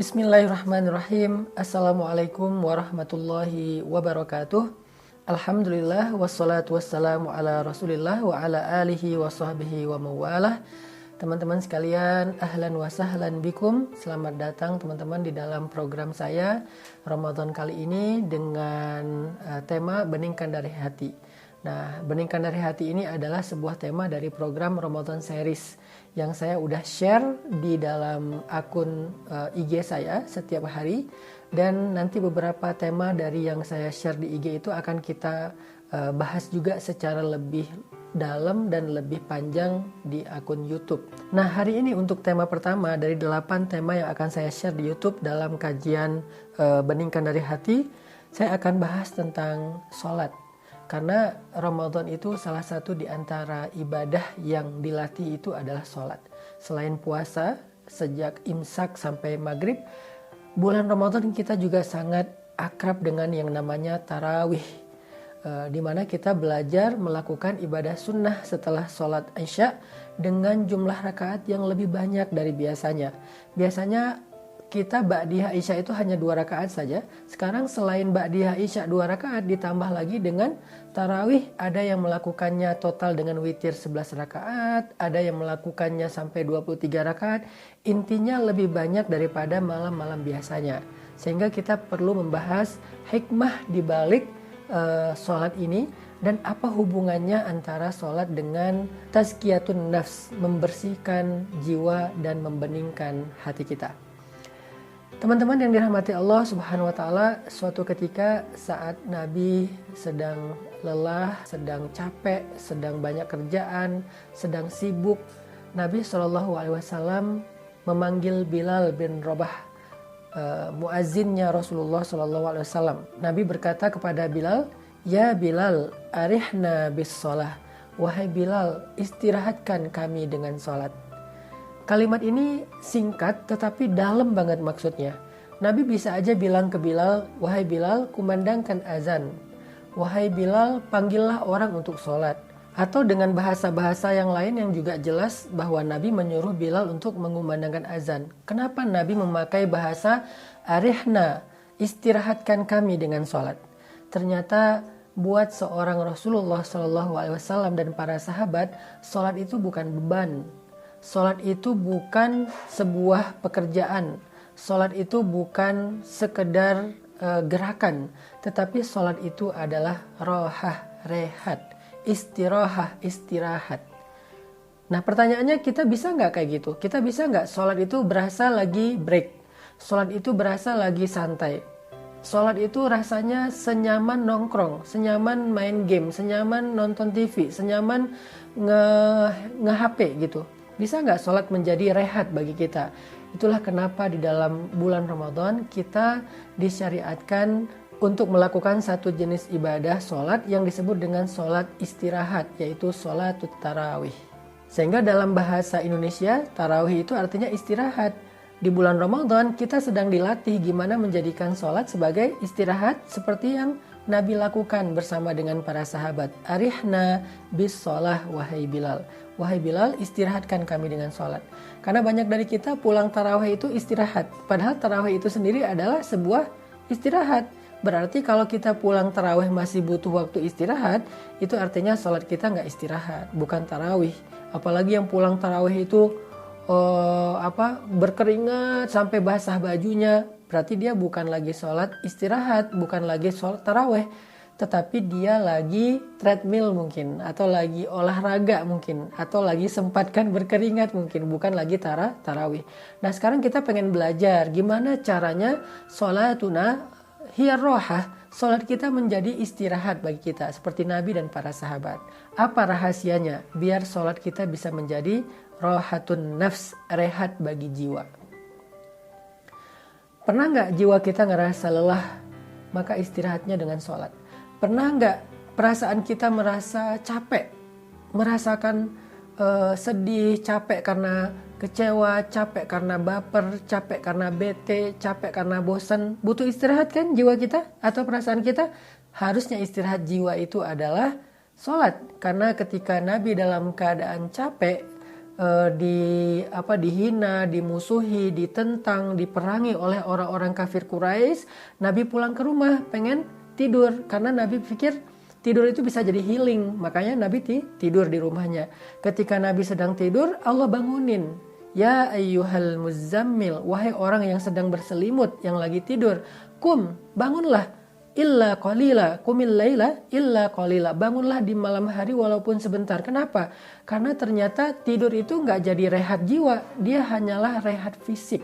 Bismillahirrahmanirrahim. Assalamualaikum warahmatullahi wabarakatuh. Alhamdulillah wassalatu wassalamu ala Rasulillah wa ala alihi wa sahbihi wa mawalah. Teman-teman sekalian, ahlan wa sahlan bikum. Selamat datang teman-teman di dalam program saya Ramadan kali ini dengan tema Beningkan dari Hati. Nah, Beningkan dari Hati ini adalah sebuah tema dari program Ramadan Series yang saya udah share di dalam akun IG saya setiap hari, dan nanti beberapa tema dari yang saya share di IG itu akan kita bahas juga secara lebih dalam dan lebih panjang di akun YouTube. Nah, hari ini untuk tema pertama dari 8 tema yang akan saya share di YouTube dalam kajian Beningkan dari Hati, saya akan bahas tentang sholat. Karena Ramadan itu salah satu di antara ibadah yang dilatih itu adalah sholat. Selain puasa, sejak imsak sampai maghrib, bulan Ramadan kita juga sangat akrab dengan yang namanya tarawih. Di mana kita belajar melakukan ibadah sunnah setelah sholat Isya dengan jumlah rakaat yang lebih banyak dari biasanya. Biasanya kita Ba'diyah Isya itu hanya 2 rakaat saja. Sekarang selain Ba'diyah Isya 2 rakaat ditambah lagi dengan tarawih, ada yang melakukannya total dengan witir 11 rakaat, ada yang melakukannya sampai 23 rakaat. Intinya lebih banyak daripada malam-malam biasanya. Sehingga kita perlu membahas hikmah di balik sholat ini dan apa hubungannya antara sholat dengan tazkiyatun nafs, membersihkan jiwa dan membeningkan hati kita. Teman-teman yang dirahmati Allah Subhanahu wa taala, suatu ketika saat Nabi sedang lelah, sedang capek, sedang banyak kerjaan, sedang sibuk, Nabi SAW memanggil Bilal bin Rabah, muazzinnya Rasulullah SAW. Nabi berkata kepada Bilal, "Ya Bilal, arihna bis shalah." Wahai Bilal, istirahatkan kami dengan salat. Kalimat ini singkat tetapi dalam banget maksudnya. Nabi bisa aja bilang ke Bilal, "Wahai Bilal, kumandangkan azan. Wahai Bilal, panggillah orang untuk sholat." Atau dengan bahasa-bahasa yang lain yang juga jelas bahwa Nabi menyuruh Bilal untuk mengumandangkan azan. Kenapa Nabi memakai bahasa arihna, istirahatkan kami dengan sholat? Ternyata buat seorang Rasulullah SAW dan para sahabat, sholat itu bukan beban. Sholat itu bukan sebuah pekerjaan. Sholat itu bukan sekedar gerakan. Tetapi sholat itu adalah rohah, rehat, istirahat. Nah, pertanyaannya, kita bisa nggak kayak gitu? Kita bisa nggak sholat itu berasa lagi break? Sholat itu berasa lagi santai? Sholat itu rasanya senyaman nongkrong, senyaman main game, senyaman nonton TV, senyaman nge-HP gitu. Bisa nggak sholat menjadi rehat bagi kita? Itulah kenapa di dalam bulan Ramadan kita disyariatkan untuk melakukan satu jenis ibadah sholat yang disebut dengan sholat istirahat, yaitu sholat tarawih. Sehingga dalam bahasa Indonesia, tarawih itu artinya istirahat. Di bulan Ramadan kita sedang dilatih gimana menjadikan sholat sebagai istirahat seperti yang Nabi lakukan bersama dengan para sahabat. Arihna bis sholah wahai Bilal. Wahai Bilal, istirahatkan kami dengan sholat. Karena banyak dari kita pulang tarawih itu istirahat. Padahal tarawih itu sendiri adalah sebuah istirahat. Berarti kalau kita pulang tarawih masih butuh waktu istirahat, itu artinya sholat kita nggak istirahat, bukan tarawih. Apalagi yang pulang tarawih itu berkeringat sampai basah bajunya, berarti dia bukan lagi sholat istirahat, bukan lagi sholat tarawih, tetapi dia lagi treadmill mungkin, atau lagi olahraga mungkin, atau lagi sempatkan berkeringat mungkin, bukan lagi tarawih. Nah, sekarang kita pengen belajar gimana caranya sholatuna hiya rohah, sholat kita menjadi istirahat bagi kita seperti Nabi dan para sahabat. Apa rahasianya biar sholat kita bisa menjadi rohatun nafs, rehat bagi jiwa? Pernah nggak jiwa kita ngerasa lelah, maka istirahatnya dengan sholat? Pernah nggak perasaan kita merasa capek, merasakan sedih, capek karena kecewa, capek karena baper, capek karena bete, capek karena bosan? Butuh istirahat kan jiwa kita atau perasaan kita? Harusnya istirahat jiwa itu adalah sholat. Karena ketika Nabi dalam keadaan capek, dihina, dimusuhi, ditentang, diperangi oleh orang-orang kafir Quraisy, Nabi pulang ke rumah pengen tidur karena Nabi pikir tidur itu bisa jadi healing, makanya Nabi tidur di rumahnya. Ketika Nabi sedang tidur, Allah bangunin. Ya ayyuhal muzammil, wahai orang yang sedang berselimut, yang lagi tidur, bangunlah. Illa qalila, qumil laila illa qalila. Bangunlah di malam hari walaupun sebentar. Kenapa? Karena ternyata tidur itu nggak jadi rehat jiwa, dia hanyalah rehat fisik.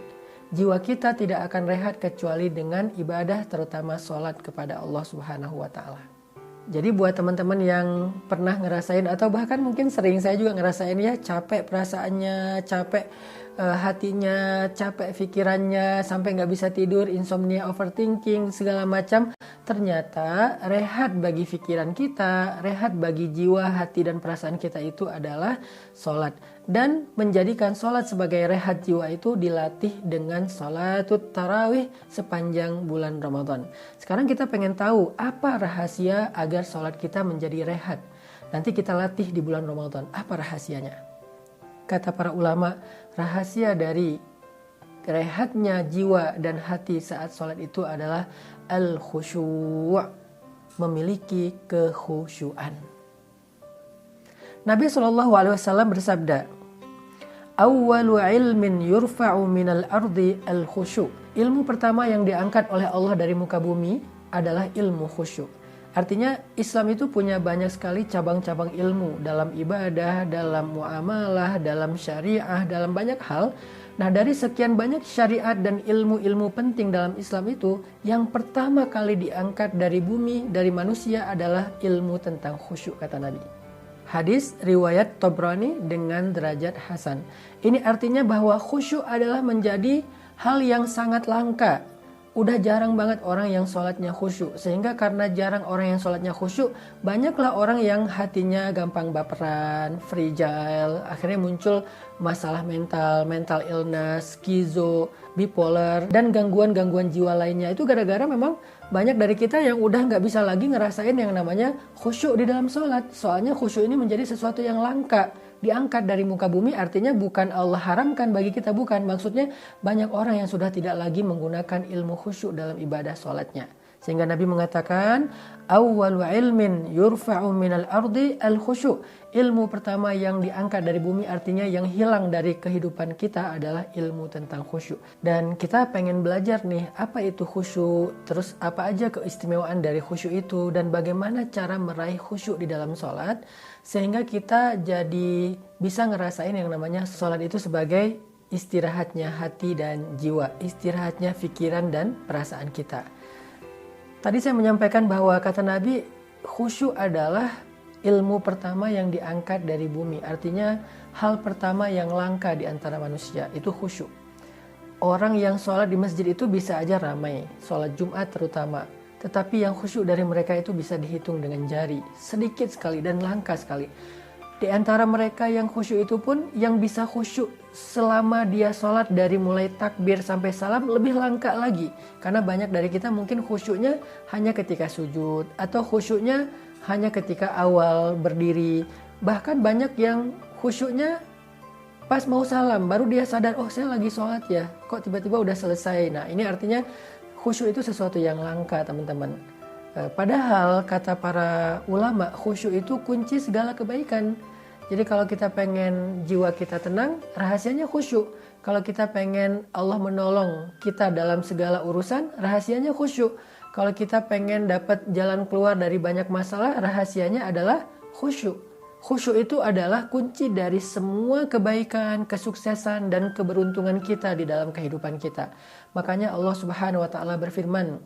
Jiwa kita tidak akan rehat kecuali dengan ibadah, terutama sholat kepada Allah Subhanahu wa Ta'ala. Jadi buat teman-teman yang pernah ngerasain atau bahkan mungkin sering, saya juga ngerasain ya, capek perasaannya, capek hatinya, capek pikirannya, sampai nggak bisa tidur, insomnia, overthinking, segala macam. Ternyata rehat bagi pikiran kita, rehat bagi jiwa, hati, dan perasaan kita itu adalah sholat. Dan menjadikan sholat sebagai rehat jiwa itu dilatih dengan sholatut tarawih sepanjang bulan Ramadan. Sekarang kita pengen tahu apa rahasia agar sholat kita menjadi rehat. Nanti kita latih di bulan Ramadan. Apa rahasianya? Kata para ulama, rahasia dari rehatnya jiwa dan hati saat sholat itu adalah al-khusyu', memiliki kekhusyuan. Nabi SAW bersabda, awwalu ilmin yurfa'u minal ardi al-khusyu'. Ilmu pertama yang diangkat oleh Allah dari muka bumi adalah ilmu khusyuk. Artinya Islam itu punya banyak sekali cabang-cabang ilmu dalam ibadah, dalam muamalah, dalam syariah, dalam banyak hal. Nah, dari sekian banyak syariat dan ilmu-ilmu penting dalam Islam itu, yang pertama kali diangkat dari bumi, dari manusia adalah ilmu tentang khusyuk, kata Nabi. Hadis riwayat Tabrani dengan derajat hasan. Ini artinya bahwa khusyuk adalah menjadi hal yang sangat langka. Udah jarang banget orang yang sholatnya khusyuk. Sehingga karena jarang orang yang sholatnya khusyuk, banyaklah orang yang hatinya gampang baperan, fragile. Akhirnya muncul masalah mental illness, skizo, bipolar, dan gangguan-gangguan jiwa lainnya. Itu gara-gara memang banyak dari kita yang udah gak bisa lagi ngerasain yang namanya khusyuk di dalam sholat. Soalnya khusyuk ini menjadi sesuatu yang langka. Diangkat dari muka bumi artinya bukan Allah haramkan bagi kita, bukan. Maksudnya banyak orang yang sudah tidak lagi menggunakan ilmu khusyuk dalam ibadah sholatnya. Sehingga Nabi mengatakan, awwalu ilmin yurfa'u minal ardi al-khusyu'. Ilmu pertama yang diangkat dari bumi artinya yang hilang dari kehidupan kita adalah ilmu tentang khusyuk. Dan kita pengen belajar nih, apa itu khusyuk, terus apa aja keistimewaan dari khusyuk itu, dan bagaimana cara meraih khusyuk di dalam sholat, sehingga kita jadi bisa ngerasain yang namanya sholat itu sebagai istirahatnya hati dan jiwa, istirahatnya pikiran dan perasaan kita. Tadi saya menyampaikan bahwa kata Nabi, khusyuk adalah ilmu pertama yang diangkat dari bumi. Artinya hal pertama yang langka di antara manusia itu khusyuk. Orang yang sholat di masjid itu bisa aja ramai, sholat Jumat terutama. Tetapi yang khusyuk dari mereka itu bisa dihitung dengan jari, sedikit sekali dan langka sekali. Di antara mereka yang khusyuk itu pun, yang bisa khusyuk selama dia sholat dari mulai takbir sampai salam lebih langka lagi. Karena banyak dari kita mungkin khusyuknya hanya ketika sujud, atau khusyuknya hanya ketika awal berdiri. Bahkan banyak yang khusyuknya pas mau salam, baru dia sadar, oh saya lagi sholat ya, kok tiba-tiba udah selesai. Nah ini artinya khusyuk itu sesuatu yang langka, teman-teman. Padahal kata para ulama, khusyuk itu kunci segala kebaikan. Jadi kalau kita pengen jiwa kita tenang, rahasianya khusyuk. Kalau kita pengen Allah menolong kita dalam segala urusan, rahasianya khusyuk. Kalau kita pengen dapat jalan keluar dari banyak masalah, rahasianya adalah khusyuk. Khusyuk itu adalah kunci dari semua kebaikan, kesuksesan, dan keberuntungan kita di dalam kehidupan kita. Makanya Allah Subhanahu wa Ta'ala berfirman,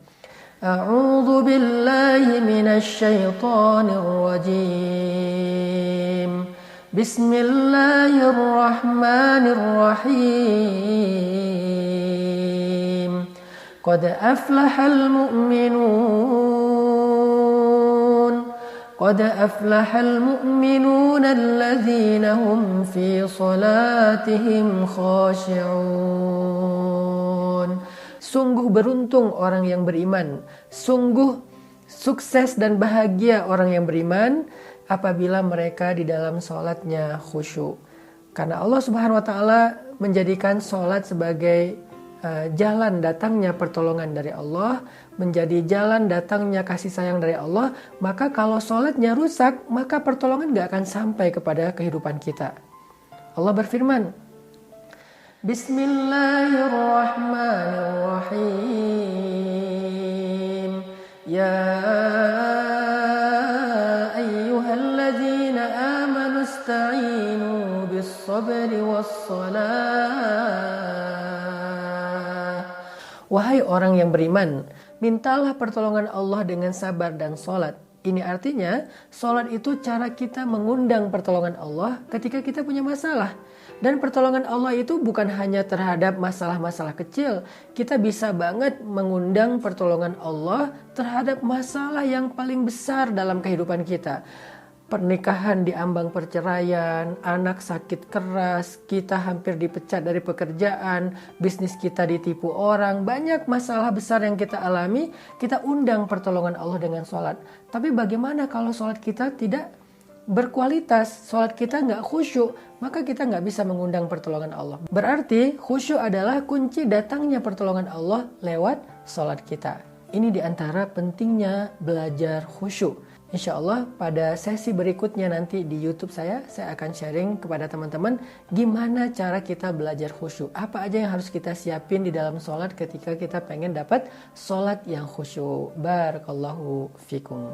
A'udzu billahi minasy syaithanir rajim. Bismillahirrahmanirrahim. Qad aflahal mu'minun. Qad aflahal mu'minun alladzina hum fi salatihim khashi'un. Sungguh beruntung orang yang beriman. Sungguh sukses dan bahagia orang yang beriman apabila mereka di dalam sholatnya khusyuk. Karena Allah Subhanahu wa taala menjadikan sholat sebagai jalan datangnya pertolongan dari Allah, menjadi jalan datangnya kasih sayang dari Allah, maka kalau sholatnya rusak, maka pertolongan gak akan sampai kepada kehidupan kita. Allah berfirman, Bismillahirrahmanirrahim. Ya ayyuhalladzina amanu ista'inu bis-sabri was-salah. Wahai orang yang beriman, mintalah pertolongan Allah dengan sabar dan sholat. Ini artinya, sholat itu cara kita mengundang pertolongan Allah ketika kita punya masalah. Dan pertolongan Allah itu bukan hanya terhadap masalah-masalah kecil. Kita bisa banget mengundang pertolongan Allah terhadap masalah yang paling besar dalam kehidupan kita. Pernikahan diambang perceraian, anak sakit keras, kita hampir dipecat dari pekerjaan, bisnis kita ditipu orang, banyak masalah besar yang kita alami, kita undang pertolongan Allah dengan sholat. Tapi bagaimana kalau sholat kita tidak berkualitas, sholat kita nggak khusyuk, maka kita nggak bisa mengundang pertolongan Allah. Berarti khusyuk adalah kunci datangnya pertolongan Allah lewat sholat kita. Ini diantara pentingnya belajar khusyuk. Insya Allah pada sesi berikutnya nanti di YouTube saya akan sharing kepada teman-teman gimana cara kita belajar khusyuk. Apa aja yang harus kita siapin di dalam sholat ketika kita pengen dapat sholat yang khusyuk. Barakallahu fikum.